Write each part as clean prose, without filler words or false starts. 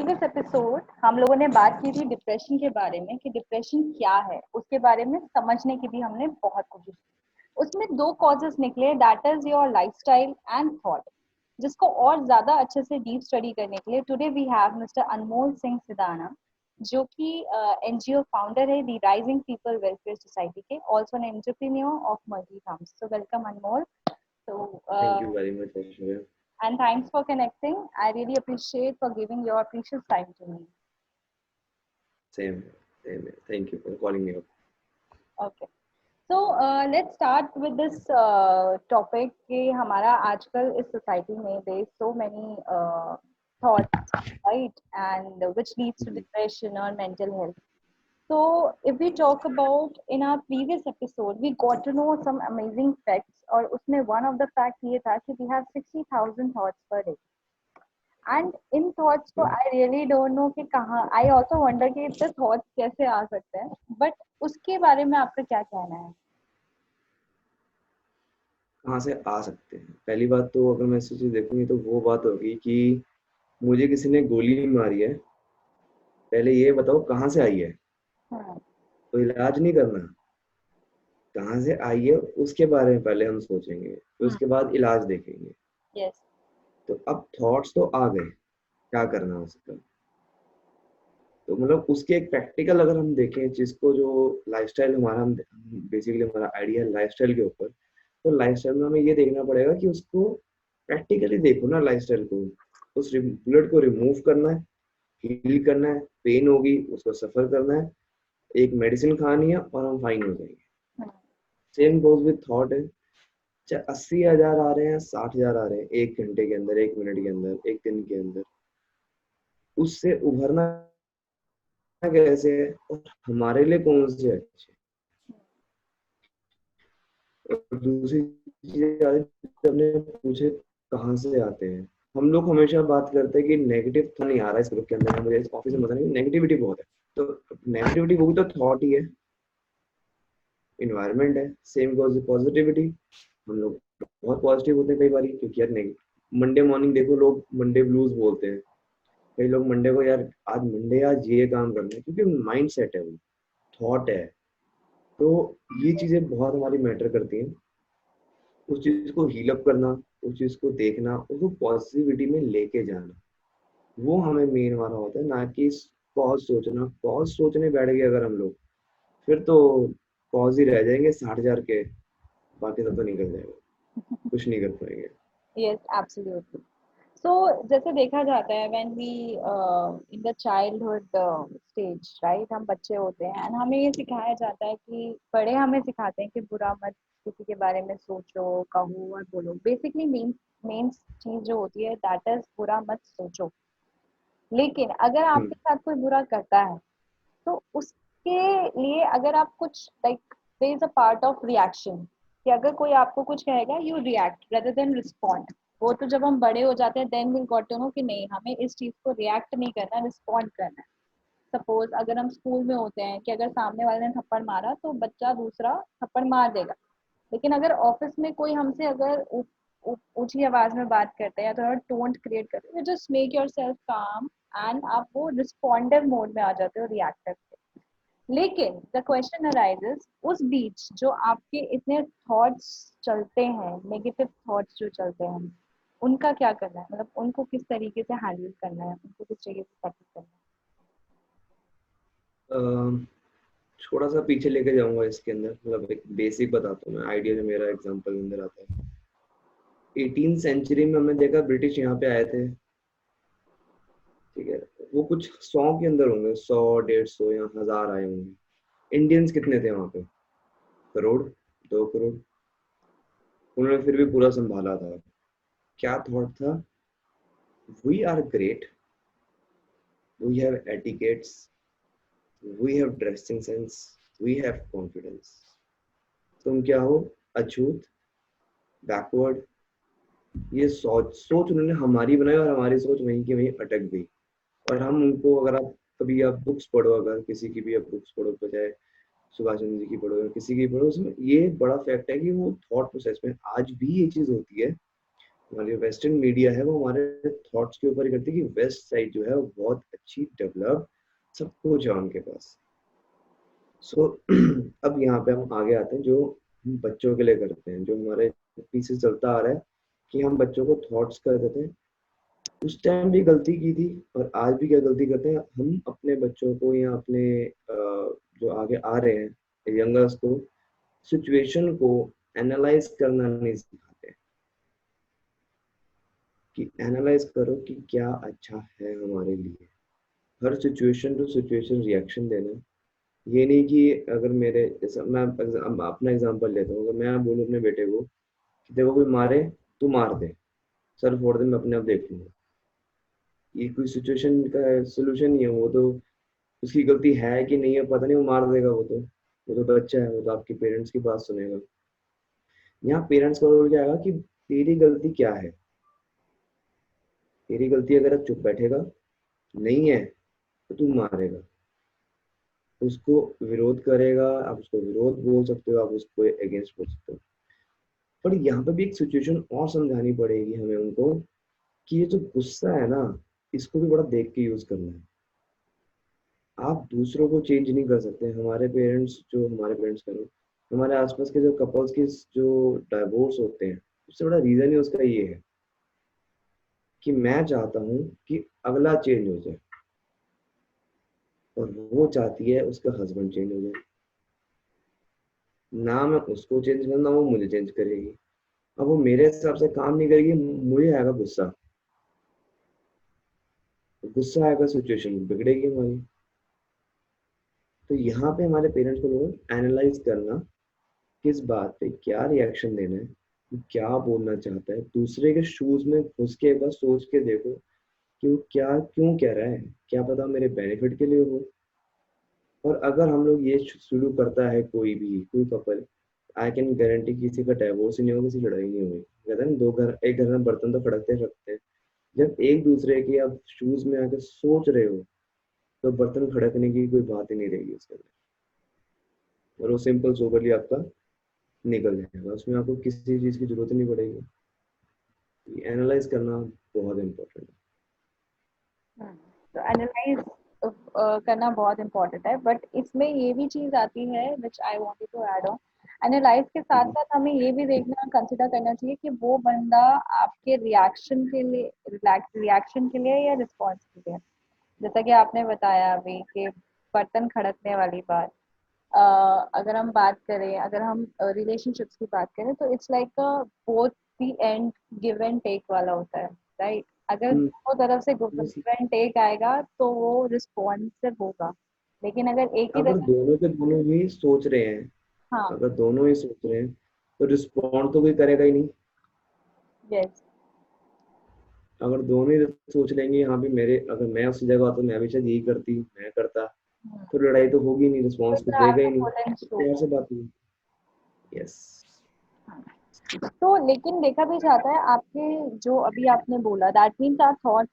Previous episode हम लोगों ने बात की थी डिप्रेशन के बारे में कि डिप्रेशन क्या है, उसके बारे में समझने की भी हमने बहुत कोशिश की। उसमें दो कॉजेस निकले, that is your lifestyle and thought, जिसको और ज्यादा अच्छे से डीप स्टडी करने के लिए टुडे वी हैव मिस्टर अनमोल सिंह सिदाना, जो कि एनजीओ फाउंडर है दी राइजिंग पीपल वेलफेयर सोसाइटी के, also an entrepreneur of multi farms. So welcome Anmol. Thank तो you very much, Aishwarya. and thanks for connecting. I really appreciate for giving your precious time to me. Same, same. Thank you for calling me up. Okay. So let's start with this topic कि हमारा आजकल इस society में there is so many thoughts, right, and which leads to depression or mental health. So if we talk about in our previous episode, we got to know some amazing facts. और उसमें one of the facts ये था कि we have 60,000 thoughts per day. And in thoughts को I really don't know कि कहाँ, I also wonder कि इतने थॉट्स कैसे आ सकते हैं, बट उसके बारे में आपका क्या कहना है? कहाँ से आ सकते हैं? पहली बात तो अगर मैं इसी चीज देखूंगी तो वो बात होगी कि मुझे किसी ने गोली मारी है, पहले ये बताओ कहाँ से आई है। तो इलाज नहीं करना, कहाँ से आई है उसके बारे में पहले हम सोचेंगे, तो उसके बाद इलाज देखेंगे। यस। तो अब थॉट्स तो आ गए, क्या करना उसका? तो मतलब उसके एक प्रैक्टिकल अगर हम देखें जिसको, जो लाइफस्टाइल हमारा, बेसिकली हमारा आइडिया है लाइफस्टाइल के ऊपर, तो लाइफस्टाइल में हमें ये देखना पड़ेगा कि उसको प्रैक्टिकली देखो ना लाइफस्टाइल को, उस बुलेट को रिमूव करना है, हील करना है, पेन होगी उसको सफर करना है, एक मेडिसिन खानी है और हम फाइन हो जाएंगे। सेम गोज विद थॉट है, चाहे 80,000 आ रहे हैं, 60,000 आ रहे हैं, 1 घंटे के अंदर, 1 मिनट के अंदर, एक दिन के अंदर, उससे उभरना कैसे है और हमारे लिए कौन से अच्छे। और दूसरी चीज हमने पूछे कहाँ से आते हैं, हम लोग हमेशा बात करते हैं कि नेगेटिव तो नहीं आ रहा है इस ग्रुप के अंदर, मुझे इस ऑफिस में मजा नहीं, नेगेटिविटी बहुत है। तो नेगेटिविटी वो भी तो थॉट ही है, इन्वायरमेंट है। सेम गोज पॉजिटिविटी, हम लोग बहुत पॉजिटिव होते हैं कई बार, क्योंकि यार मंडे मॉर्निंग देखो, लोग मंडे ब्लूज बोलते हैं, कई लोग मंडे को यार आज मंडे, आज ये काम करना है, क्योंकि माइंड सेट है, वो थॉट है। तो ये चीजें बहुत हमारी मैटर करती हैं, उस चीज को हील अप करना, उस चीज को देखना, उसको पॉजिटिविटी में लेके जाना, वो हमें मेन हमारा होता है, ना कि कॉज सोचना। कॉज सोचने बैठ गए अगर हम लोग, फिर तो कॉज ही रह जाएंगे 60,000 के, बाकी सब तो निकल जाएगा, कुछ नहीं कर पाएंगे। Yes, absolutely. सो जैसे देखा जाता है when we in the childhood stage, right, हम बच्चे होते हैं एंड हमें ये सिखाया जाता है कि बड़े हमें सिखाते हैं कि बुरा मत किसी के बारे में सोचो, कहो और बोलो। बेसिकली मेन मेन चीज जो होती है दैट इज बुरा मत सोचो। लेकिन अगर आपके साथ कोई बुरा करता है तो उसके लिए अगर आप कुछ like there is a part of reaction, कि अगर कोई आपको कुछ कहेगा you react rather than respond. वो तो जब हम बड़े हो जाते हैं then will got to know कि नहीं, हमें इस चीज को रिएक्ट नहीं करना, रिस्पॉन्ड करना है। सपोज अगर हम स्कूल में होते हैं कि अगर सामने वाले ने थप्पड़ मारा तो बच्चा दूसरा थप्पड़ मार देगा। लेकिन अगर ऑफिस में कोई हमसे अगर ऊंची आवाज में बात करते हैं या थोड़ा टोन क्रिएट करते हैं, जस्ट मेक योर सेल्फ काम एंड आप वो रिस्पॉन्डर मोड में आ जाते हो, रिएक्टर पे। लेकिन द क्वेश्चन अराइजेस उस बीच जो आपके इतने थॉट्स चलते हैं, नेगेटिव थॉट्स जो चलते हैं, उनका क्या करना है? मतलब उनको किस तरीके से हैंडल करना है, उनको किस तरीके से टैकल करना है? थोड़ा सा पीछे लेके जाऊंगा इसके अंदर, मतलब एक बेसिक बताता हूँ मैं, आइडिया जो मेरा एग्जांपल अंदर आता है। 18th सेंचुरी में हमने देखा ब्रिटिश यहाँ पे आए थे, ठीक है, वो कुछ 100 के अंदर होंगे, 100, 150 या 1000 आए होंगे। इंडियंस कितने थे वहां पे? करोड़, 2 करोड़। उन्होंने फिर भी पूरा संभाला था। क्या थॉट था? We are great, we have etiquettes, we have dressing sense, we have confidence. तुम क्या हो? अछूत, बैकवर्ड। ये सोच उन्होंने हमारी बनाई और हमारी सोच वहीं की वहीं अटक गई। और हम उनको, अगर आप कभी आप बुक्स पढ़ो, अगर किसी की भी आप बुक्स पढ़ो, तो चाहे सुभाष चंद्र जी की पढ़ो या किसी की पढ़ो, उसमें ये बड़ा फैक्ट है कि वो थॉट प्रोसेस में आज भी ये चीज होती है हमारी वेस्टर्न मीडिया है वो हमारे थॉट्स के ऊपर ही करती है कि वेस्ट साइड जो है वो बहुत अच्छी डेवलप सब कुछ है उनके पास। सो अब यहाँ पे हम आगे आते हैं जो हम बच्चों के लिए करते हैं, जो हमारे पीछे चलता आ रहा है कि हम बच्चों को थॉट्स कर देते हैं। उस टाइम भी गलती की थी और आज भी क्या गलती करते हैं हम अपने बच्चों को या अपने जो आगे आ रहे हैं यंगर्स को सिचुएशन को एनालाइज करना नहीं सिखाते कि एनालाइज करो कि क्या अच्छा है हमारे लिए। हर सिचुएशन टू सिचुएशन रिएक्शन देना। ये नहीं कि अगर मेरे जैसा मैं अपना एग्जांपल लेता हूँ, अगर मैं बोलूँ अपने बेटे को कि देखो कोई मारे तू मार दे, सर फोड़ दे, मैं अपने आप देख लूंगा, ये कोई सिचुएशन का सोल्यूशन नहीं है। वो तो उसकी गलती है कि नहीं है पता नहीं, वो मार देगा। वो तो बच्चा है, वो तो आपके पेरेंट्स की बात सुनेगा। यहाँ पेरेंट्स का रोल क्या आएगा कि तेरी गलती क्या है। तेरी गलती अगर आप चुप बैठेगा नहीं है तो तू मारेगा, उसको विरोध करेगा, आप उसको विरोध बोल सकते हो, आप उसको अगेंस्ट बोल सकते हो। पर यहाँ पे भी एक सिचुएशन और समझानी पड़ेगी हमें उनको कि ये जो गुस्सा है ना, इसको भी बड़ा देख के यूज करना है। आप दूसरों को चेंज नहीं कर सकते। हमारे पेरेंट्स करो, हमारे आसपास के जो कपल्स के जो डाइवोर्स होते हैं, उससे बड़ा रीजन ही उसका ये है कि मैं चाहता हूँ कि अगला चेंज हो जाए और वो चाहती है उसका हस्बैंड चेंज हो जाए। ना मैं उसको चेंज करना, वो मुझे चेंज करेगी। अब वो मेरे हिसाब से काम नहीं करेगी, मुझे आएगा गुस्सा। गुस्सा आएगा, सिचुएशन बिगड़ेगी हमारी। तो यहाँ पे हमारे पेरेंट्स को लोग एनालाइज करना, किस बात पे क्या रिएक्शन देना है, वो क्या बोलना चाहता है। दूसरे के शूज में घुस के एक बार सोच के देखो कि वो क्या क्यों कह रहा है, क्या पता मेरे बेनिफिट के लिए हो। और अगर हम लोग ये शुरू करता है कोई कपल, आई कैन गारंटी किसी का डाइवोर्स ही नहीं होगा, किसी की लड़ाई नहीं होगी। कहते हैं ना, दो घर एक घर में बर्तन तो खड़कते रखते हैं। जब एक दूसरे के आप शूज में आकर सोच रहे हो तो बर्तन खड़कने की कोई बात ही नहीं रहेगी उसके अंदर। और वो सिंपल सोबरली आपका निकल जाएगा, उसमें आपको किसी चीज की जरूरत ही नहीं पड़ेगी। एनालाइज करना बहुत इम्पोर्टेंट तो एनालाइज करना बहुत इम्पोर्टेंट है, बट इसमें ये भी चीज आती है which I wanted to add on. Analyse के साथ है। साथ हमें ये भी देखना कंसिडर करना चाहिए कि वो बंदा आपके रिएक्शन के लिए या रिस्पॉन्स के लिए। जैसा कि आपने बताया अभी कि बर्तन खड़कने वाली बात, अगर हम बात करें, अगर हम रिलेशनशिप्स की बात करें, तो it's like both the and give and take वाला होता है, राइट। अगर हम्म, दोनों तरफ से गिव बस एंड टेक आएगा तो वो रिस्पॉन्सिव होगा। लेकिन अगर एक ही अगर तरफ, दोनों के दोनों ही सोच रहे हैं, हाँ, अगर दोनों ही सोच रहे हैं तो रिस्पॉन्ड तो कोई करेगा ही नहीं। यस, अगर दोनों ही सोच लेंगे यहाँ पे मेरे, अगर मैं उस जगह होता मैं भी शायद यही करती, मैं करता, तो लड़ाई तो होगी नहीं, तो रिस्पॉन्स कुछ फिर देगा आपको ही नहीं। बोलेंगे तो शुरू। प्यार से बात नहीं। यस। तो लेकिन देखा भी जाता है, आपके जो अभी आपने बोला, that means our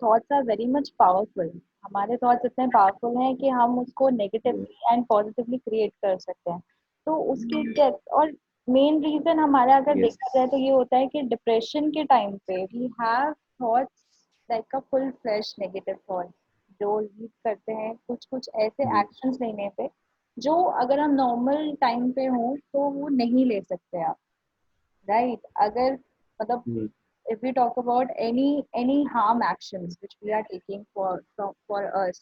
thoughts are very much powerful. हमारे थॉट्स इतने पावरफुल हैं कि हम उसको नेगेटिवली एंड पॉजिटिवली क्रिएट कर सकते हैं। तो उसकी और मेन रीजन हमारा अगर यस। देखा जाए तो ये होता है कि डिप्रेशन के टाइम पे we have thoughts like a full flash negative thoughts, जो लीड करते हैं कुछ कुछ ऐसे एक्शंस लेने पे जो अगर हम नॉर्मल टाइम पे हों तो वो नहीं ले सकते आप, राइट। अगर मतलब if we talk about any harm actions which we are taking for us,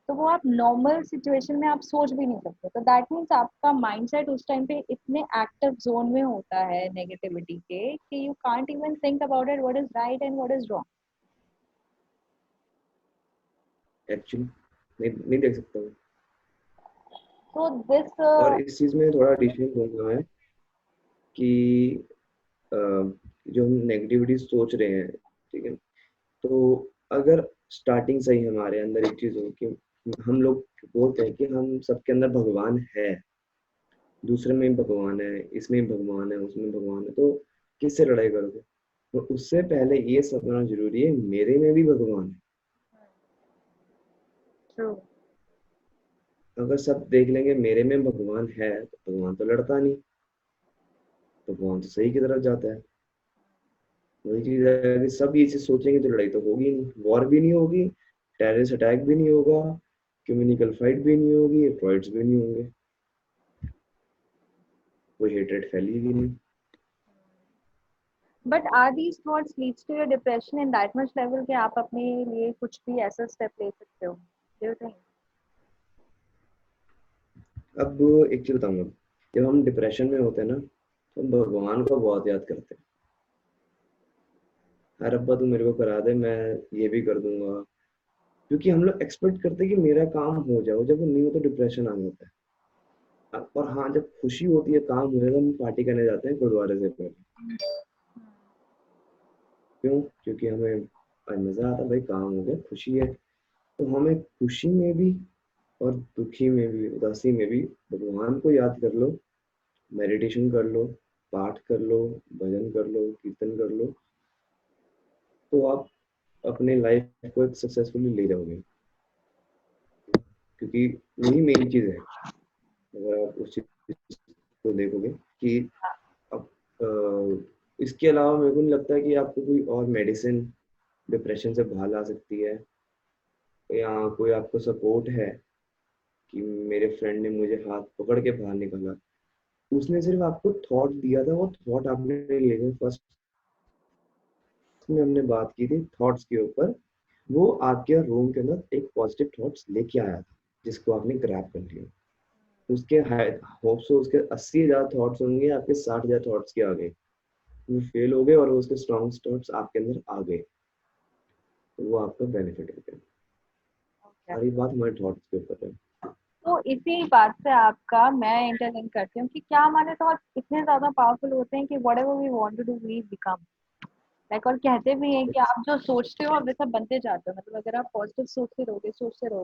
तो वो आप नॉर्मल सिचुएशन में आप सोच भी नहीं सकते। तो दैट मीन्स आपका माइंडसेट उस टाइम पे इतने एक्टिव जोन में होता है नेगेटिविटी के कि you can't even think about it what is right and what is wrong. Actually नहीं देख सकता हूँ। तो दिस, और इस चीज में थोड़ा एडिशनल दूंगा मैं कि अ, जो हम नेगेटिविटी सोच रहे हैं, ठीक है, तो अगर स्टार्टिंग से ही हमारे अंदर एक चीज हो कि हम लोग बोलते हैं कि हम सबके अंदर भगवान है, दूसरे में भी भगवान है, इसमें भी भगवान है, उसमें भगवान है, तो किससे लड़ाई करोगे। तो उससे पहले ये समझना जरूरी है मेरे में भी भगवान है। ट्रू, अगर सब देख लेंगे मेरे में भगवान है तो भगवान तो लड़ता नहीं, तो भगवान तो सही की तरफ जाता है। वही चीज है कि सब ये चीज सोचेंगे तो लड़ाई तो होगी नहीं, वॉर भी नहीं होगी, टेररिस्ट अटैक भी नहीं होगा, कम्युनिकल फाइट भी नहीं होगी, फ्रॉइड्स भी नहीं होंगे, कोई हेट्रेड फैलेगी नहीं। But are these thoughts leads to your depression in that much level कि आप अपने लिए कुछ भी ऐसा स्टेप ले सकते हो? Do you think? अब एक चीज बताऊंगा, जब हम डिप्रेशन में होते हैं ना तो हम भगवान को बहुत याद करते हैं। अरे अब्बा तू मेरे को करा दे, मैं ये भी कर दूंगा, क्योंकि हम लोग एक्सपेक्ट करते हैं कि मेरा काम हो जाए, जब वो नहीं हो तो डिप्रेशन आ जाता है। और हाँ, जब खुशी होती है, काम हो जाए, तो हम पार्टी करने जाते हैं गुरुद्वारे से पहले। क्यों? क्योंकि हमें आज मजा आता है, भाई काम हो गया, खुशी है। तो हमें खुशी में भी और दुखी में भी, उदासी में भी भगवान को याद कर लो, मेडिटेशन कर लो, पाठ कर लो, भजन कर लो, कीर्तन कर लो, तो आप अपने लाइफ को एक सक्सेसफुली ले जाओगे। क्योंकि वही मेन चीज है। अगर आप उस चीज को देखोगे कि अब इसके अलावा मेरे को नहीं लगता है कि आपको कोई और मेडिसिन डिप्रेशन से बाहर ला सकती है, या कोई आपको सपोर्ट है कि मेरे फ्रेंड ने मुझे हाथ पकड़ के बाहर निकाला। उसने सिर्फ आपको थॉट दिया था, वो थॉट आपने नहीं लेगा। फर्स्ट में हमने बात की थी थॉट्स के ऊपर, वो आपके रूम के अंदर एक पॉजिटिव थॉट्स लेके आया था, जिसको आपने ग्रैब कर लिया। उसके होप सो उसके 80,000 थॉट्स होंगे, आपके 60,000 थॉट्स के आ गए, वो फेल हो गए और उसके स्ट्रॉन्ग थॉट्स आपके अंदर आ गए, तो वो आपका बेनिफिट हो गया। सारी बात हमारे थॉट्स के ऊपर है। तो इसी बात से आपका मैं इंटरलिंक करती हूँ कि क्या हमारे थॉट्स इतने ज्यादा पावरफुल होते हैं कि whatever we want to do we become like, और कहते भी हैं कि आप जो सोचते हो आप वैसा बनते जाते हो। मतलब अगर आप पॉजिटिव सोचते रहोगे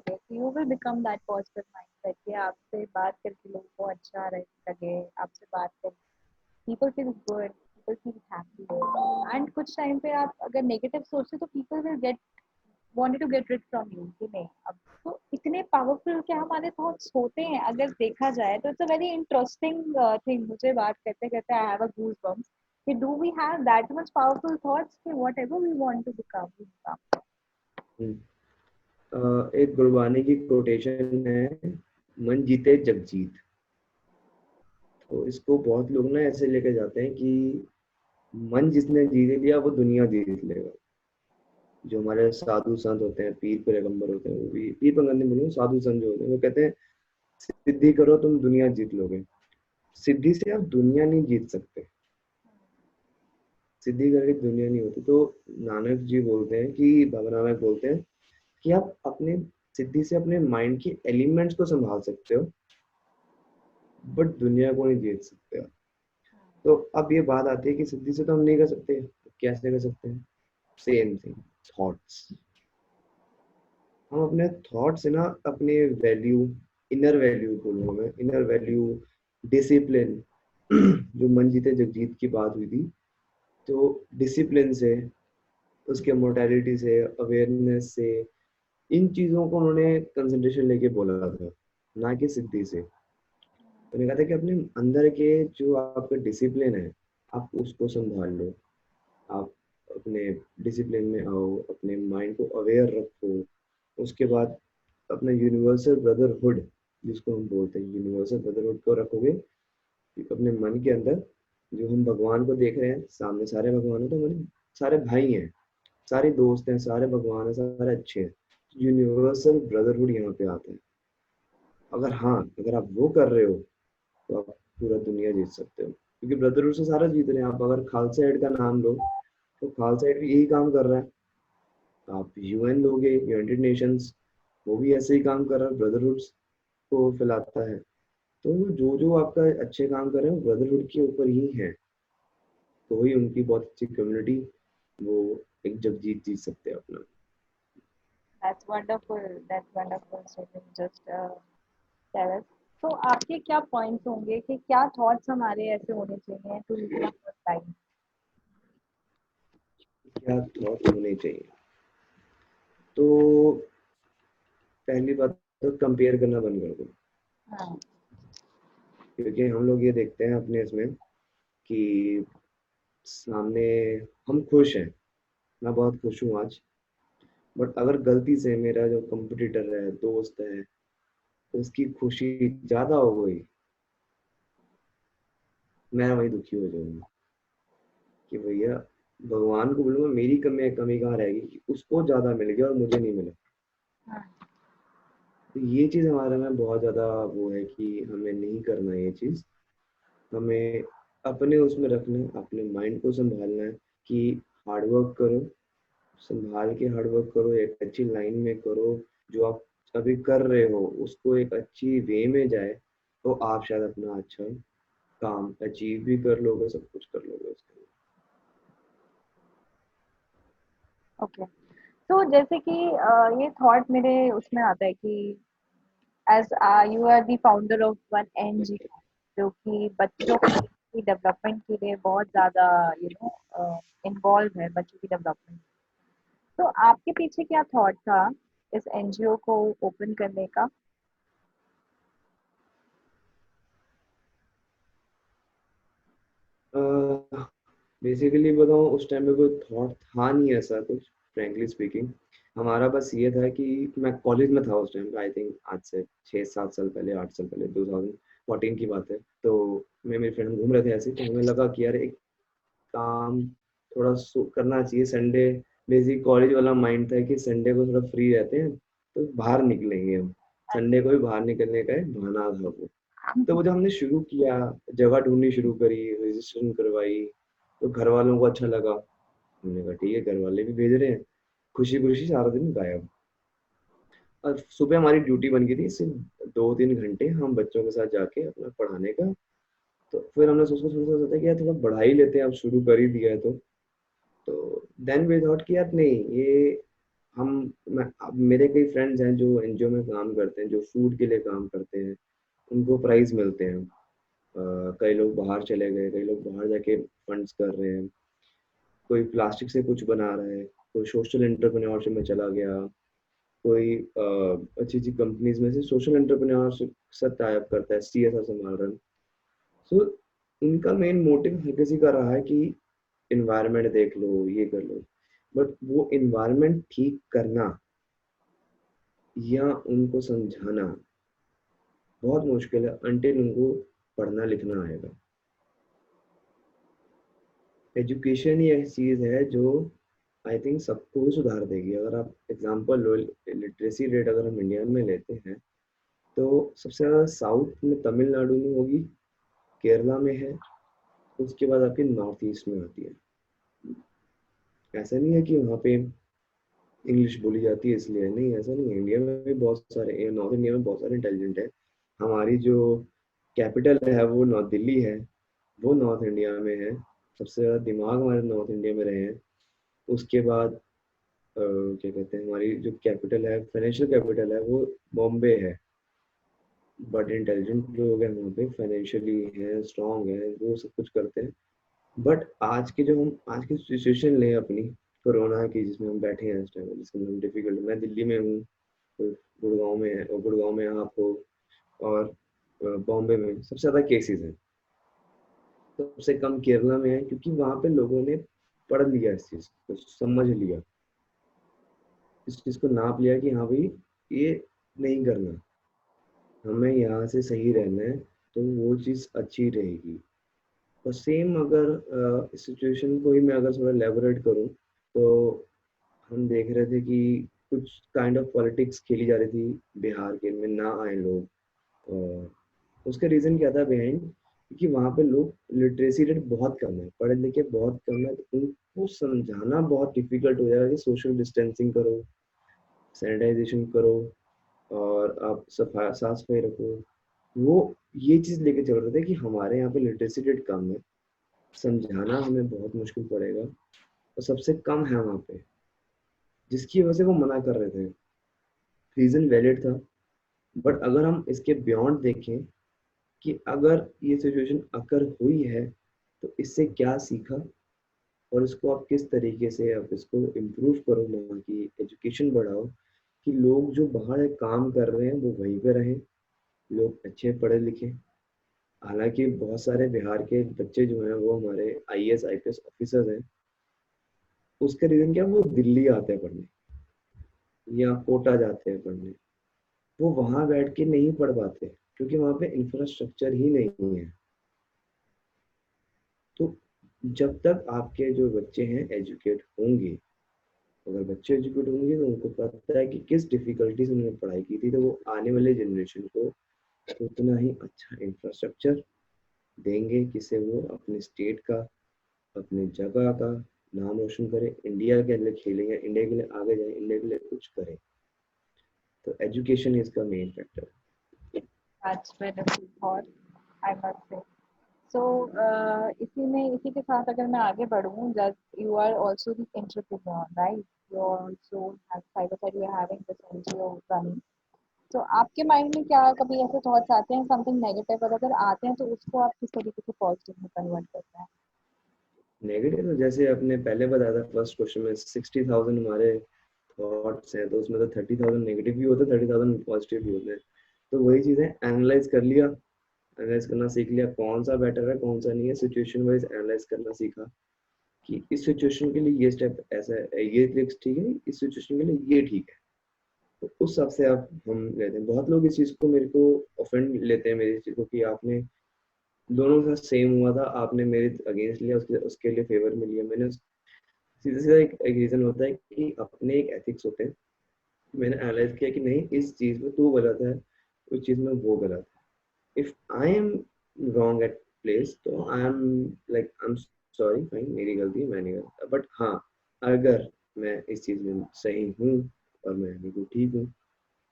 तो you will become that positive mindset कि आपसे बात करके लोगों को अच्छा लगे, आपसे बात करके people feel good, people feel happy. And कुछ टाइम पे आप अगर नेगेटिव सोचते हो तो people will get wanted to get rid from you कि नहीं। अब तो इतने पावरफुल क्या हमारे थॉट्स होते हैं अगर देखा जाए तो। It's a very interesting thing. मुझे बात करते करते I have a goosebumps कि do we have that much powerful thoughts कि whatever we want to become we become. Hmm. एक गुरबानी की कोटेशन है, मन जीते जग जीत। तो इसको बहुत लोग ना ऐसे लेके जाते हैं कि मन जिसने जीत लिया वो दुनिया जीत लेगा। जो हमारे साधु संत होते हैं, पीर पैगंबर होते हैं, वो भी पीर पैगंबर नहीं बोलूंगा, साधु संत जो होते हैं वो कहते हैं सिद्धि करो तुम दुनिया जीत लोगे। सिद्धि से आप दुनिया नहीं जीत सकते, सिद्धि करके दुनिया नहीं होती। तो नानक जी बोलते हैं कि बाबा नानक बोलते हैं कि आप अपने सिद्धि से अपने माइंड के एलिमेंट्स को संभाल सकते हो, बट दुनिया को नहीं जीत सकते हो। तो अब ये बात आती है कि सिद्धि से तो हम नहीं कर सकते, तो कैसे कर सकते हैं? Same thing, thoughts. हम अपने थॉट से ना अपने वैल्यू, इनर वैल्यू बोलूंगा मैं, इनर वैल्यू, डिसिप्लिन, जो मन जीते जगजीत की बात हुई थी, तो डिसिप्लिन से, उसके मोर्टेलिटी से, अवेयरनेस से, इन चीजों को उन्होंने कंसंट्रेशन लेके बोला था, ना कि सिद्धि से। उन्होंने कहा था कि अपने अंदर के जो आपका डिसिप्लिन है, आप उसको संभाल लो, आप अपने डिसिप्लिन में आओ, अपने माइंड को अवेयर रखो। उसके बाद अपना यूनिवर्सल ब्रदरहुड, जिसको हम बोलते हैं यूनिवर्सल ब्रदरहुड को रखोगे अपने मन के अंदर। जो हम भगवान को देख रहे हैं सामने, सारे भगवान हैं तो हमारे सारे भाई हैं, सारे दोस्त हैं, सारे भगवान हैं, सारे अच्छे हैं। यूनिवर्सल ब्रदरहुड यहाँ पे आता है। अगर हाँ, अगर आप वो कर रहे हो तो आप पूरा दुनिया जीत सकते हो, क्योंकि ब्रदरहुड से सारा जीत रहे हैं। आप अगर खालसा एड का नाम लो, तो खालसा एड भी यही काम कर रहा है। आप यूएन लोगे, यूनाइटेड नेशंस, वो भी ऐसे ही काम कर रहा है, ब्रदरहुड को फैलाता है। तो जो जो आपका अच्छे काम कर रहे हैं ब्रदरहुड के ऊपर ही है, तो वही उनकी बहुत अच्छी कम्युनिटी, वो एक जग जीत जीत सकते हैं अपना। That's wonderful, that's wonderful so you just tell us. तो आपके क्या पॉइंट्स होंगे कि क्या थॉट्स हमारे ऐसे होने चाहिए टू लिव आवर लाइफ? क्या थॉट होने चाहिए? तो पहली बात तो कंपेयर करना बंद कर दो। हाँ। क्योंकि हम लोग ये देखते हैं अपने इसमें कि सामने हम खुश हैं, मैं बहुत खुश हूँ आज, बट अगर गलती से मेरा जो कंपटीटर है, दोस्त है, उसकी खुशी ज्यादा हो गई, मैं वही दुखी हो जाऊंगा कि भैया, भगवान को बोलूंगा मेरी कमी कहाँ रहेगी कि उसको ज्यादा मिल गया और मुझे नहीं मिला। हाँ। तो ये चीज हमारे में बहुत ज्यादा वो है कि हमें नहीं करना है ये चीज। हमें अपने उसमें रखना है, अपने माइंड को संभालना है कि हार्डवर्क करो, संभाल के हार्डवर्क करो, एक अच्छी लाइन में करो, जो आप अभी कर रहे हो उसको एक अच्छी वे में जाए, तो आप शायद अपना अच्छा काम अचीव भी कर लोगे, सब कुछ कर लोगे उसके लिए। ओके। तो जैसे कि ये थॉट मेरे उसमें आता है कि as you are the founder of one NGO जो कि बच्चों की डेवलपमेंट के लिए बहुत ज़्यादा यू नो इन्वॉल्व है, बच्चों की डेवलपमेंट। तो आपके पीछे क्या थॉट था इस एनजीओ को ओपन करने का? बेसिकली बताऊँ, उस टाइम में कोई थॉट था नहीं ऐसा कुछ, फ्रेंकली स्पीकिंग। हमारा बस ये था कि मैं कॉलेज में था उस टाइम पे, आई थिंक आज से 6-7 साल पहले, 8 साल पहले, 2014 की बात है। तो मैं मेरे फ्रेंड घूम रहे थे ऐसे, तो हमें लगा कि यार एक काम थोड़ा करना चाहिए संडे। बेसिक कॉलेज वाला माइंड था कि संडे को थोड़ा फ्री रहते हैं, तो बाहर निकलेंगे हम। संडे को भी बाहर निकलने का एक बहाना था वो। तो वो जब हमने शुरू किया, जगह ढूंढनी शुरू करी, रजिस्ट्रेशन करवाई, तो घर वालों को अच्छा लगा। हमने कहा ठीक है, घर वाले भी भेज रहे हैं, खुशी खुशी सारा दिन गायब। और सुबह हमारी ड्यूटी बन गई थी सिर्फ 2-3 घंटे हम बच्चों के साथ जाके अपना पढ़ाने का। तो फिर हमने सोचा कि यार थोड़ा बढ़ा ही लेते हैं, अब शुरू कर ही दिया है तो देन वी थॉट कि यार नहीं, ये हम अब मेरे कई फ्रेंड्स हैं जो एनजीओ में काम करते हैं, जो फूड के लिए काम करते हैं, उनको प्राइज मिलते हैं। कई लोग बाहर चले गए, कई लोग बाहर जाके फंड्स कर रहे हैं, कोई प्लास्टिक से कुछ बना रहा है, कोई सोशल एंटरप्रेन्योरशिप में चला गया, कोई अच्छी अच्छी कंपनीज में से सोशल एंटरप्रेन्योरशिप से टाई अप करता है, सीएसआर संभाल रहा है। सो उनका मेन मोटिव हर किसी का रहा है कि इन्वायरमेंट देख लो, ये कर लो, बट वो इन्वायरमेंट ठीक करना या उनको समझाना बहुत मुश्किल है अनटिल उनको पढ़ना लिखना आएगा। एजुकेशन ही ऐसी चीज है जो आई थिंक सबको ही सुधार देगी। अगर आप एग्जांपल लो, लिटरेसी रेट अगर हम इंडिया में लेते हैं, तो सबसे ज़्यादा साउथ में तमिलनाडु में होगी, केरला में है, उसके बाद आपके नॉर्थ ईस्ट में आती है। ऐसा नहीं है कि वहाँ पे इंग्लिश बोली जाती है इसलिए, नहीं, ऐसा नहीं है। इंडिया में भी बहुत सारे, नॉर्थ इंडिया में बहुत सारे इंटेलिजेंट है। हमारी जो कैपिटल है वो नॉर्थ दिल्ली है, वो नॉर्थ इंडिया में है। सबसे ज़्यादा दिमाग हमारे नॉर्थ इंडिया में रहे हैं। उसके बाद क्या कहते हैं, हमारी जो कैपिटल है, फाइनेंशियल कैपिटल है, वो बॉम्बे है। बट इंटेलिजेंट लोग हैं वहाँ पे, फाइनेंशियली है, स्ट्रांग है, वो सब कुछ करते हैं। बट आज की सिचुएशन लें अपनी, कोरोना की, जिसमें हम बैठे हैं इस टाइम, जिसमें हम डिफिकल्ट, मैं दिल्ली में हूँ, तो गुड़गांव में है, और गुड़गांव में आप हो, और बॉम्बे में सबसे ज़्यादा केसेस हैं, सबसे कम केरला में है, क्योंकि वहाँ पे लोगों ने पढ़ लिया, इस चीज़ को समझ लिया, इस चीज़ को नाप लिया कि हाँ भाई, ये नहीं करना, हमें यहाँ से सही रहना है, तो वो चीज़ अच्छी रहेगी। और सेम अगर इस सिचुएशन को ही मैं अगर थोड़ा एलैबोरेट करूँ, तो हम देख रहे थे कि कुछ काइंड ऑफ पॉलिटिक्स खेली जा रही थी बिहार के में, ना आए लोग। और उसका रीज़न क्या था बिहाइंड, क्योंकि वहाँ पे लोग, लिटरेसी रेट बहुत कम है, पढ़े लिखे बहुत कम है, तो उनको समझाना बहुत डिफिकल्ट हो जाएगा कि सोशल डिस्टेंसिंग करो, सैनिटाइजेशन करो, और आप साफ सफाई रखो। वो ये चीज़ लेके चल रहे थे कि हमारे यहाँ पे लिटरेसी रेट कम है, समझाना हमें बहुत मुश्किल पड़ेगा, और सबसे कम है वहाँ पे, जिसकी वजह से वो मना कर रहे थे। रीज़न वैलिड था। बट अगर हम इसके बियॉन्ड देखें कि अगर ये सिचुएशन अगर हुई है, तो इससे क्या सीखा, और इसको आप किस तरीके से आप इसको इम्प्रूव करो, वहाँ की एजुकेशन बढ़ाओ, कि लोग जो बाहर काम कर रहे हैं वो वहीं पे रहें, लोग अच्छे पढ़े लिखे, हालांकि बहुत सारे बिहार के बच्चे जो हैं वो हमारे आईएएस आईपीएस ऑफिसर्स हैं। उसका रीजन क्या है, वो दिल्ली आते हैं पढ़ने या कोटा जाते हैं पढ़ने। वो वहां बैठ के नहीं पढ़ पाते क्योंकि वहां पे इंफ्रास्ट्रक्चर ही नहीं है। तो जब तक आपके जो बच्चे हैं एजुकेट होंगे, अगर बच्चे एजुकेट होंगे तो उनको पता है कि किस डिफिकल्टी से उन्होंने पढ़ाई की थी, तो वो आने वाले जनरेशन को उतना ही अच्छा इंफ्रास्ट्रक्चर देंगे जिससे वो अपने स्टेट का, अपने जगह का नाम रोशन करे, इंडिया के लिए खेलेंगे, इंडिया के लिए आगे जाए, इंडिया के लिए कुछ करें। तो education is the main factor. That's wonderful thought, I must say. So इसी के साथ अगर मैं आगे बढ़ूँ, just you are also the entrepreneur, right? You also have, like I said, you are having this NGO running. तो आपके mind में क्या कभी ऐसे थॉट्स आते हैं समथिंग नेगेटिव, और अगर आते हैं तो उसको आप किस तरीके से पॉजिटिव में कन्वर्ट करते हैं? नेगेटिव तो जैसे आपने पहले बताया था फर्स्ट क्वेश्चन में 60,000 हमारे थॉट्स हैं, तो उसमें तो 30,000 नेगेटिव भी होते हैं, 30,000 पॉजिटिव भी होते हैं। तो वही चीज़ें एनालाइज कर लिया, एनालाइज करना सीख लिया कौन सा बेटर है कौन सा नहीं है, सिचुएशन वाइज एनालाइज करना सीखा कि इस सिचुएशन के लिए ये स्टेप ऐसा है, ये ट्रिक्स ठीक है, इस सिचुएशन के लिए ये ठीक है। तो उस हिसाब से आप हम लेते हैं। बहुत लोग इस चीज़ को मेरे को ऑफेंड लेते हैं मेरी चीज़ को कि आपने दोनों का सेम हुआ था, आपने मेरे अगेंस्ट लिया, उसके उसके लिए फेवर में लिया मैंने। सीधा सीधा एक रीजन होता है कि अपने एक एथिक्स होते हैं। मैंने एनालाइज किया कि नहीं, इस चीज में तू गलत है, उस चीज में वो गलत है। If I am wrong at place तो I am like I am sorry, fine, मेरी गलती है, मैंने गलत, बट हाँ, अगर मैं इस चीज में सही हूँ और मैं बिल्कुल ठीक हूँ,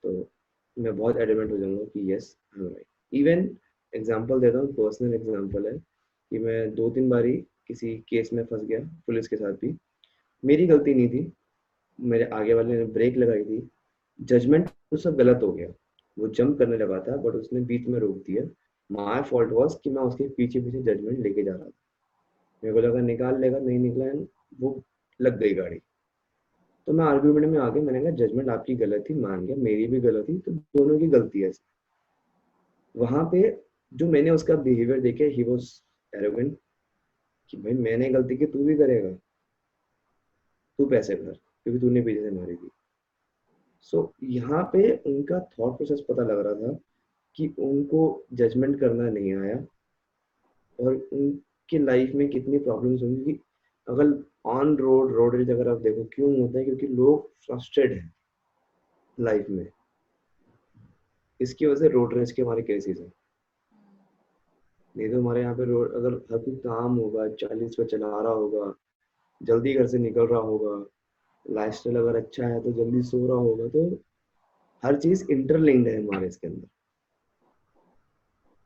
तो मैं बहुत एडमेंट हो जाऊंगा कि yes I am right. Even example देता हूँ, पर्सनल एग्जांपल है कि मैं 2-3 बारी किसी केस में फंस गया, पुलिस के साथ भी। मेरी गलती नहीं थी, मेरे आगे वाले ने ब्रेक लगाई थी, जजमेंट तो सब गलत हो गया। वो जंप करने लगा था बट उसने बीच में रोक दिया। माय फॉल्ट वाज कि मैं उसके पीछे पीछे जजमेंट लेके जा रहा था। मेरे को लगा निकाल लेगा, नहीं निकला and वो लग गई गाड़ी। तो मैं आर्ग्यूमेंट में आ गया, मैंने कहा जजमेंट आपकी गलत थी, मान गया मेरी भी गलत थी, तो दोनों की गलती है। वहां पे जो मैंने उसका बिहेवियर देखे, ही वाज एरोगेंट कि भाई मैंने गलती की, तू भी करेगा, तू पैसे भर क्योंकि तूने पीछे से मारी थी। सो यहाँ पे उनका थॉट प्रोसेस पता लग रहा था कि उनको जजमेंट करना नहीं आया, और उनके लाइफ में कितनी प्रॉब्लम्स होंगी। अगर ऑन रोड रेज अगर आप देखो क्यों होता है, क्योंकि लोग फ्रस्ट्रेट हैं लाइफ में, इसकी वजह से रोड रेज के हमारे केसेस हैं। नहीं तो हमारे यहाँ पे रोड अगर हर कोई काम होगा, 40 पे चला रहा होगा, जल्दी घर से निकल रहा होगा, लाइफस्टाइल अगर अच्छा है तो जल्दी सो रहा होगा, तो हर चीज इंटरलिंक्ड है हमारे इसके अंदर।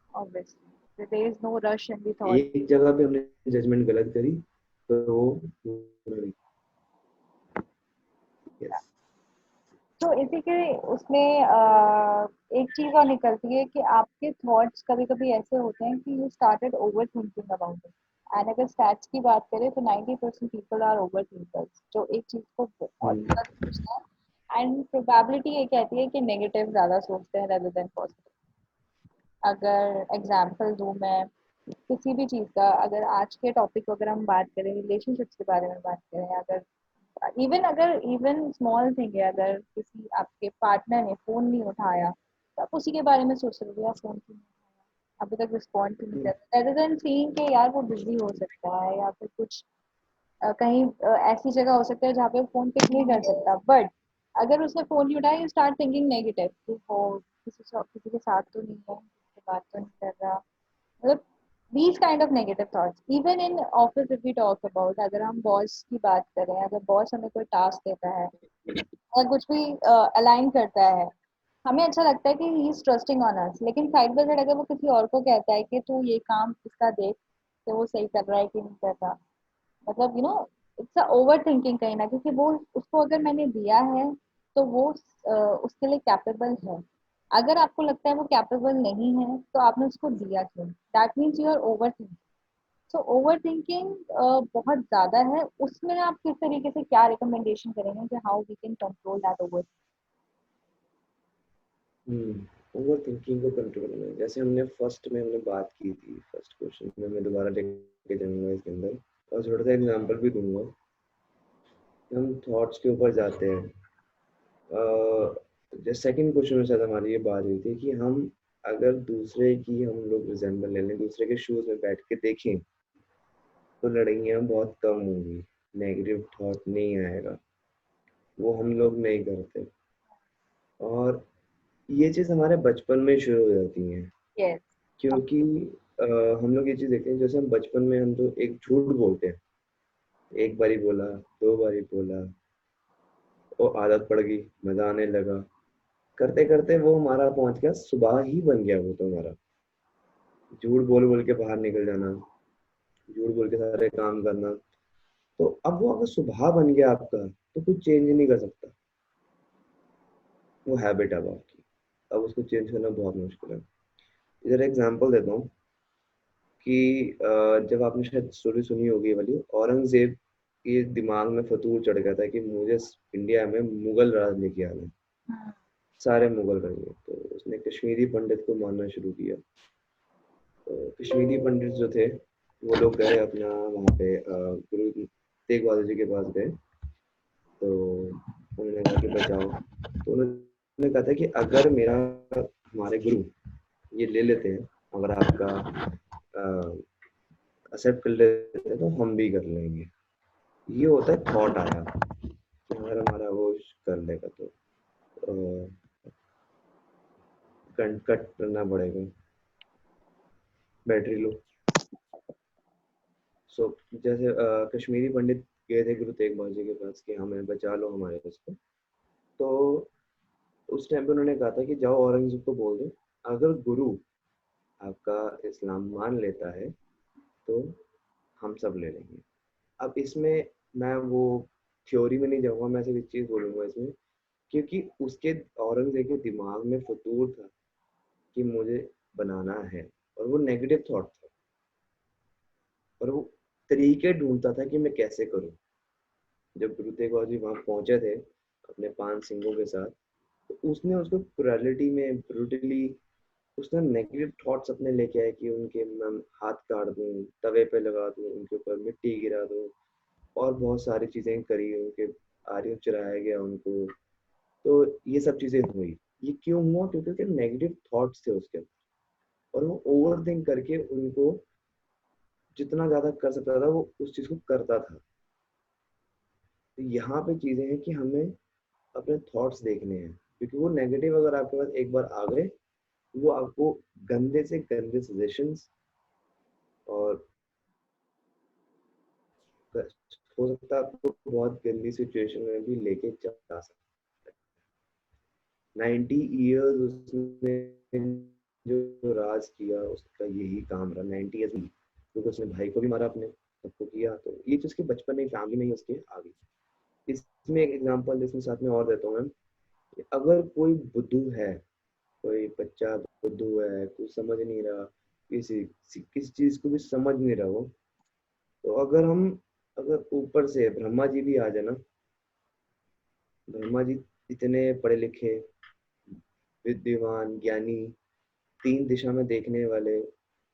Obviously there is no rush in the thought. एक जगह पे हमने जजमेंट गलत करी तो वो पूरा नहीं। यस। तो इसी के उसमें एक चीज और निकलती है कि आपके थॉट्स कभी कभी ऐसे होते हैं कि you started over thinking about it. And अगर स्टैट्स की बात करें तो 90% पीपल आर ओवर थिंकर्स, जो एक चीज को बहुत हम्म। ज्यादा सोचते हैं। एंड प्रोबेबिलिटी ये कहती है कि नेगेटिव ज्यादा सोचते हैं रेदर देन पॉजिटिव। अगर एग्जाम्पल दूं मैं किसी भी चीज का, अगर आज के टॉपिक को अगर हम बात करें, रिलेशनशिप्स के बारे में बात करें, अगर इवन स्मॉल थिंग है, अगर किसी आपके पार्टनर ने फोन नहीं उठाया तो आप उसी के बारे में सोच रहे हो, यार फोन क्यों नहीं उठाया, अभी तक रिस्पॉन्ड क्यों नहीं कर रहा, रेदर देन सीइंग कि यार वो बिजी हो सकता है, या फिर कुछ कहीं ऐसी जगह हो सकता है जहाँ पे फोन पिक नहीं कर सकता। बट अगर उसने फोन नहीं उठाया, यू स्टार्ट थिंकिंग नेगेटिव कि वो किसी के साथ तो नहीं है, किसी से बात तो नहीं कर रहा। मतलब these kind of negative thoughts, even in office, if we talk about, अगर हम बॉस की बात करें, अगर बॉस हमें कोई टास्क देता है और कुछ भी अलाइन करता है, हमें अच्छा लगता है कि he is trusting on us, लेकिन साइड बाय साइड अगर वो किसी और को कहता है कि तू ये काम इसका देख कि वो सही कर रहा है कि नहीं कर रहा, मतलब इट्स अ ओवर थिंकिंग कहीं ना, क्योंकि वो उसको अगर मैंने दिया है तो वो उसके लिए कैपेबल है। अगर आपको लगता है वो कैपेबल नहीं है तो आपने उसको दिया क्यों? That means you are over thinking. So over thinking बहुत ज्यादा है उसमें। आप किस तरीके से क्या रिकमेंडेशन करेंगे कि how we can control that over? Hmm. Over thinking को कंट्रोल करना है। जैसे हमने फर्स्ट में हमने बात की थी, फर्स्ट क्वेश्चन में मैं दोबारा लेके जाऊंगा इसके अंदर, और छोटा सा एग्जांपल भी दूंगा। हम थॉट्स के ऊपर जाते हैं। जो सेकंड क्वेश्चन में शायद हमारी ये बात हुई थी कि हम अगर दूसरे की हम लोग रिजेंबल ले लें, दूसरे के शूज में बैठ के देखें, तो लड़ाइयाँ बहुत कम होंगी, नेगेटिव थॉट नहीं आएगा, वो हम लोग नहीं करते। और ये चीज़ हमारे बचपन में शुरू हो जाती है, यस। क्योंकि अ, हम लोग ये चीज़ देखते हैं, जैसे हम बचपन में हम तो एक झूठ बोलते हैं, एक बारी बोला, दो बारी बोला, वो आदत पड़ गई, मजा आने लगा, करते करते वो हमारा पहुंच गया, सुबह ही बन गया वो तो हमारा। झूठ बोल बोल के बाहर निकल जाना, झूठ बोल के सारे काम करना। तो अब वो अगर सुबह बन गया आपका, तो कुछ चेंज नहीं कर सकता, वो हैबिट है अब आपकी। अब उसको चेंज करना बहुत मुश्किल है। इधर एग्जांपल देता हूँ कि जब आपने शायद स्टोरी सुनी होगी ये वाली, औरंगजेब के दिमाग में फतूर चढ़ गया था कि मुझे इंडिया में मुगल राज लेके आना है, सारे मुगल रह गए, तो उसने कश्मीरी पंडित को मानना शुरू किया। तो कश्मीरी पंडित जो थे, वो लोग गए अपना वहाँ पे गुरु तेग बहादुर जी के पास गए। तो उन्होंने कहा कि बचाओ। तो उन्होंने कहा था कि अगर मेरा हमारे गुरु ये ले लेते हैं, अगर आपका एक्सेप्ट कर लेते हैं, तो हम भी कर लेंगे। ये होता है थॉट आया कि अगर हमारा वो कर लेगा तो कट करना पड़ेगा, बैटरी लो। सो जैसे कश्मीरी पंडित गए थे गुरु तेग बहादुर जी के पास कि हमें बचा लो हमारे उसको। तो उस टाइम पे उन्होंने कहा था कि जाओ औरंगजेब को बोल दो, अगर गुरु आपका इस्लाम मान लेता है, तो हम सब ले लेंगे। अब इसमें मैं वो थ्योरी में नहीं जाऊंगा, मैं सिर्फ एक चीज बोलूंगा इसमें, क्योंकि उसके औरंगजेब के दिमाग में फतूर था कि मुझे बनाना है, और वो नेगेटिव थॉट था, और वो तरीके ढूंढता था कि मैं कैसे करूं। जब गुरु तेग बहादुर जी वहां पहुंचे थे अपने 5 सिंहों के साथ, तो उसने उसको क्रुएलिटी में ब्रूटली, उसने नेगेटिव थॉट्स अपने लेके आए कि उनके मैं हाथ काट दूं, तवे पे लगा दूं, उनके ऊपर मिट्टी गिरा दूं, और बहुत सारी चीजें करी, उनके आर्य चुराया गया उनको। तो ये सब चीजें हुई। ये क्यों हुआ? क्योंकि उसके नेगेटिव थॉट्स थे उसके अंदर, और वो ओवर थिंक करके उनको जितना ज्यादा कर सकता था, वो उस चीज को करता था। तो यहाँ पे चीजें हैं कि हमें अपने थॉट्स देखने हैं, क्योंकि वो नेगेटिव अगर आपके पास एक बार आ गए, वो आपको गंदे से गंदे सजेशंस, और हो सकता है आपको बहुत गंदी सिचुएशन में भी लेके जा सकता है। 90 ईयर्स उसने जो राज किया, उसका यही काम रहा 90 ईयर्स में, क्योंकि उसने भाई को भी मारा अपने, सबको किया। तो ये चीज उसके बचपन में फैमिली में ही उसके आ गई। इसमें एक एग्जांपल इसमें साथ में और देता हूँ मैं। अगर कोई बुद्धू है, कोई बच्चा बुद्धू है, कुछ समझ नहीं रहा, किसी चीज को भी समझ नहीं रहा वो, तो अगर ऊपर से ब्रह्मा जी भी आ जाए ना, ब्रह्मा जी इतने पढ़े लिखे, विद्वान, ज्ञानी, 3 दिशा में देखने वाले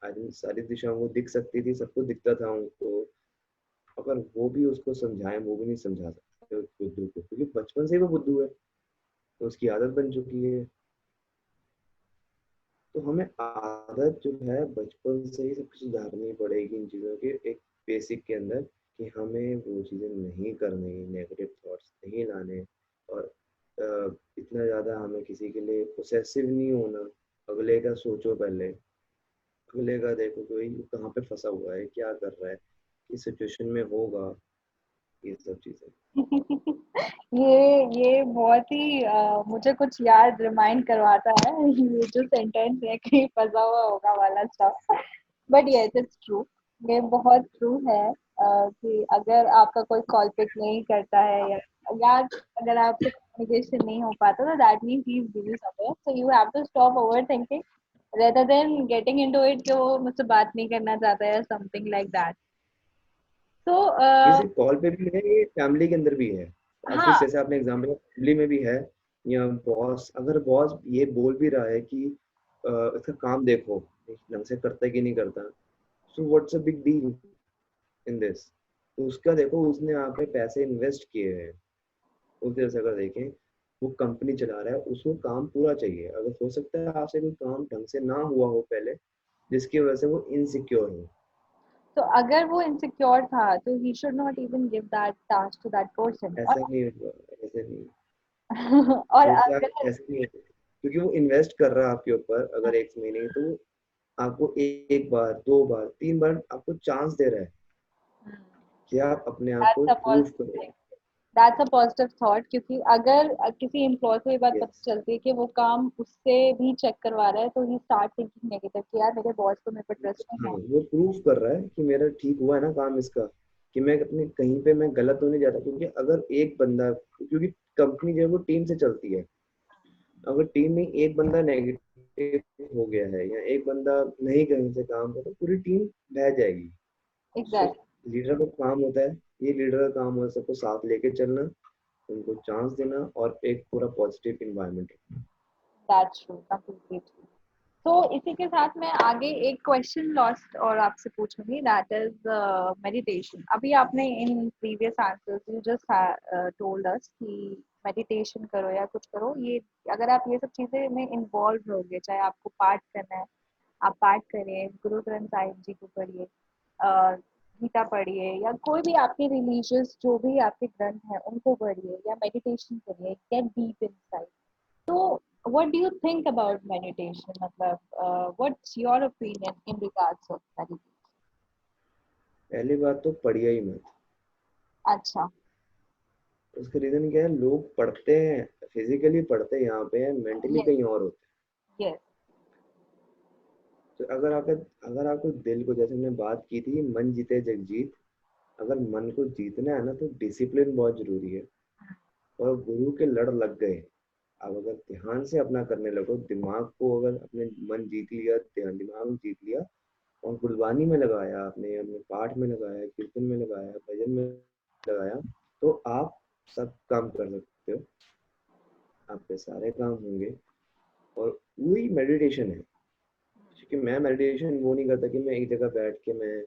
आदमी, सारी दिशाओं को दिख सकती थी, सबको दिखता था उनको, अगर वो भी उसको समझाए, वो भी नहीं समझा सकते उस बुद्धू को, क्योंकि बचपन से ही वो बुद्धू है, तो उसकी आदत बन चुकी है। तो हमें आदत जो है बचपन से ही सब कुछ सुधारनी पड़ेगी इन चीज़ों के एक बेसिक के अंदर, कि हमें वो चीज़ें नहीं करनी, नेगेटिव थॉट्स नहीं लाने, और इतना ज़्यादा हमें किसी के लिए पोसेसिव नहीं होना। अगले का सोचो पहले, अगले का देखो कोई कहाँ पे फंसा हुआ है, क्या कर रहा है, किस सिचुएशन में होगा, ये सब चीज़ें। ये बहुत ही मुझे कुछ याद रिमाइंड करवाता है ये जो सेंटेंस है, कहीं फंसा हुआ होगा वाला stuff. But yes it's true. ये बहुत ट्रू है कि अगर आपका कोई कॉल पिक नहीं करता है, या अगर आपसे कम्युनिकेशन नहीं हो पाता, तो that means he is busy somewhere, so you have to stop over thinking rather than getting into it कि वो मुझसे बात नहीं करना चाहता है, समथिंग लाइक दैट। तो ये सिर्फ कॉल पे भी है, ये फैमिली के अंदर भी है। अब हाँ। जैसे आपने एग्जाम्पल फैमिली में भी है, या बॉस, अगर बॉस ये बोल भी रहा है कि इसका काम देखो ढंग से करता है कि नहीं करता, so what's a big deal in this. तो उसका देखो, उसने यहाँ पे पैसे इन्वेस्ट किए हैं। उस तरह से अगर देखें, वो कंपनी चला रहा है, उसको काम पूरा चाहिए। अगर हो सकता है आपसे कोई काम ढंग से ना हुआ हो पहले, जिसकी वजह से वो इनसिक्योर हो। तो अगर वो इनसिक्योर था तो he should not even give that task to that person. ऐसा नहीं होगा, ऐसे नहीं। और वो क्या, अगर ऐसे नहीं होगा, क्योंकि वो इन्वेस्ट कर रहा है आपके ऊपर अगर एक महीने, तो वो आपको एक बार, दो बार, तीन बार आपको चांस दे रहा है कि आप अपने आप को दैट्स अ प्रूव करो। Positive, that's a positive thought, क्योंकि अगर किसी एम्प्लॉय को ये बात पता यस। चलती है कि वो काम उससे भी चेक करवा रहा है, तो ही स्टार्ट थिंकिंग नेगेटिव कि यार मेरे बॉस को मेरे पर ट्रस्ट हाँ, नहीं है। वो प्रूव कर रहा है कि मेरा ठीक हुआ है ना काम इसका, कि मैं अपने कहीं पे मैं गलत होने जाता। क्योंकि अगर एक बंदा, क्योंकि कंपनी जो है वो टीम से चलती है, अगर टीम में एक बंदा नेगेटिव हो गया है या एक बंदा नहीं कहीं से काम करता, तो पूरी टीम बह जाएगी। सो एग्जैक्टली, लीडर का काम होता है, ये लीडर का काम होता है सबको साथ लेके चलना, उनको चांस देना और एक पूरा positive environment. That's true, completely true. तो इसी के साथ मैं आगे एक क्वेश्चन लॉस्ट और आपसे पूछूंगी, दैट इज मेडिटेशन। अभी आपने in previous answers you just told us कि मेडिटेशन करो या कुछ करो, ये अगर आप ये सब चीजें में इन्वॉल्व रहोगे, चाहे आपको पाठ करना है आप पाठ करिए, गुरु ग्रंथ साहिब जी को पढ़िए, अ, गीता पढ़िए, या कोई भी आपके रिलीजियस जो भी आपके ग्रंथ हैं उनको पढ़िए या मेडिटेशन करिए, गेट डीप इनसाइड। तो what do you think about meditation? मतलब what's your opinion in regards of meditation? पहली बात तो पढ़िए ही मत। अच्छा। उसका रीजन क्या है, लोग पढ़ते हैं, फिजिकली पढ़ते हैं यहाँ पे, मेंटली Yes, कहीं और होते yes. हैं। तो अगर आपको दिल को, जैसे हमने बात की थी मन जीते जग जीत, अगर मन को जीतना है ना तो डिसिप्लिन बहुत जरूरी है। और गुरु के लड़ लग गए, अब अगर ध्यान से अपना करने लगो, दिमाग को अगर अपने मन जीत लिया, ध्यान दिमाग जीत लिया, और गुरबानी में लगाया आपने, अपने पाठ में लगाया, कीर्तन में लगाया, भजन में लगाया, तो आप सब काम कर सकते हो, आपके सारे काम होंगे। और वही मेडिटेशन है। क्योंकि मैं मेडिटेशन वो नहीं करता कि मैं एक जगह बैठ के मैं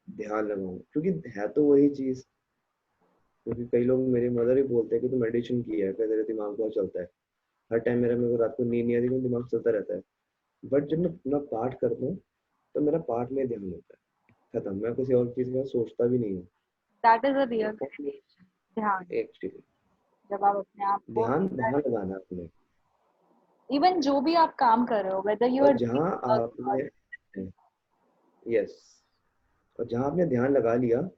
ध्यान लगाऊं, क्योंकि है तो वही चीज। क्योंकि कई लोग, मेरी मदर ही बोलते हैं कि तू मेडिटेशन किया है क्या, तेरे दिमाग बहुत चलता है। हर टाइम मेरे को रात को नींद नहीं आती, क्योंकि दिमाग चलता रहता है। बट जब मैं अपना पाठ करता हूँ, तो मेरा पाठ में ध्यान होता है, खत्म। मैं किसी और चीज का सोचता भी नहीं हूँ। That is a तो real meditation. ध्यान, एक्चुअली जब आप अपने आप को ध्यान अंदर, वहां लगाना है अपने। इवन जो भी आप काम कर रहे हो, whether you और are जहाँ doing work or आपने, यस, और जहाँ आपने ध्यान लगा लिया,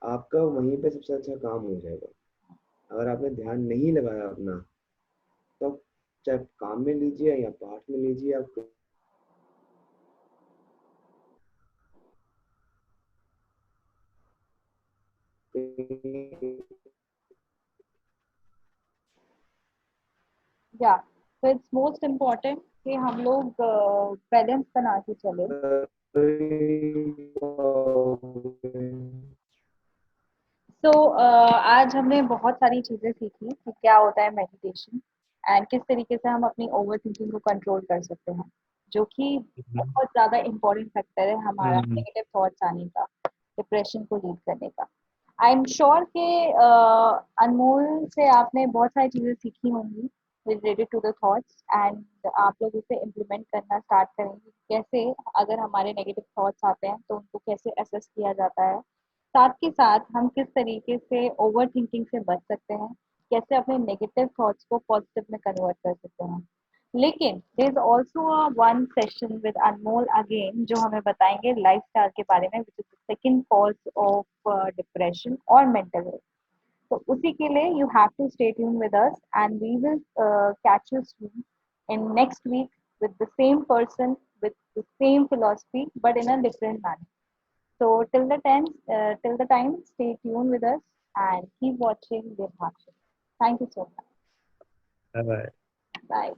आपका वहीं पे सबसे अच्छा काम हो जाएगा। अगर आपने ध्यान नहीं लगाया अपना, तो आप चाहे काम में लीजिए या पाठ में लीजिए, आप yeah, so it's most important कि हम लोग बैलेंस बना के चले। सो आज हमने बहुत सारी चीजें सीखी कि क्या होता है मेडिटेशन एंड किस तरीके से हम अपनी ओवर थिंकिंग को कंट्रोल कर सकते हैं, जो कि बहुत ज़्यादा इम्पोर्टेंट फैक्टर है हमारा नेगेटिव थॉट्स आने का, डिप्रेशन को लीड करने का। आई एम श्योर कि अनमोल से आपने बहुत सारी चीज़ें सीखी होंगी related to the thoughts, and आप लोग उसे इम्प्लीमेंट करना स्टार्ट करेंगे, कैसे अगर हमारे नेगेटिव थॉट्स आते हैं तो उनको कैसे असेस किया जाता है, साथ के साथ हम किस तरीके से ओवर थिंकिंग से बच सकते हैं, कैसे अपने नेगेटिव थॉट्स को पॉजिटिव में कन्वर्ट कर सकते हैं। लेकिन there is also one session with Anmol again, जो हमें बताएंगे लाइफस्टाइल के बारे में, which is the second cause of depression और मेंटल हेल्थ। तो उसी के लिए you have to stay tune with us, and we will catch you soon in next week with the same person, with the same philosophy, but in a different manner. So till the time, stay tuned with us and keep watching Virbhaksha. Thank you so much. Bye. Bye.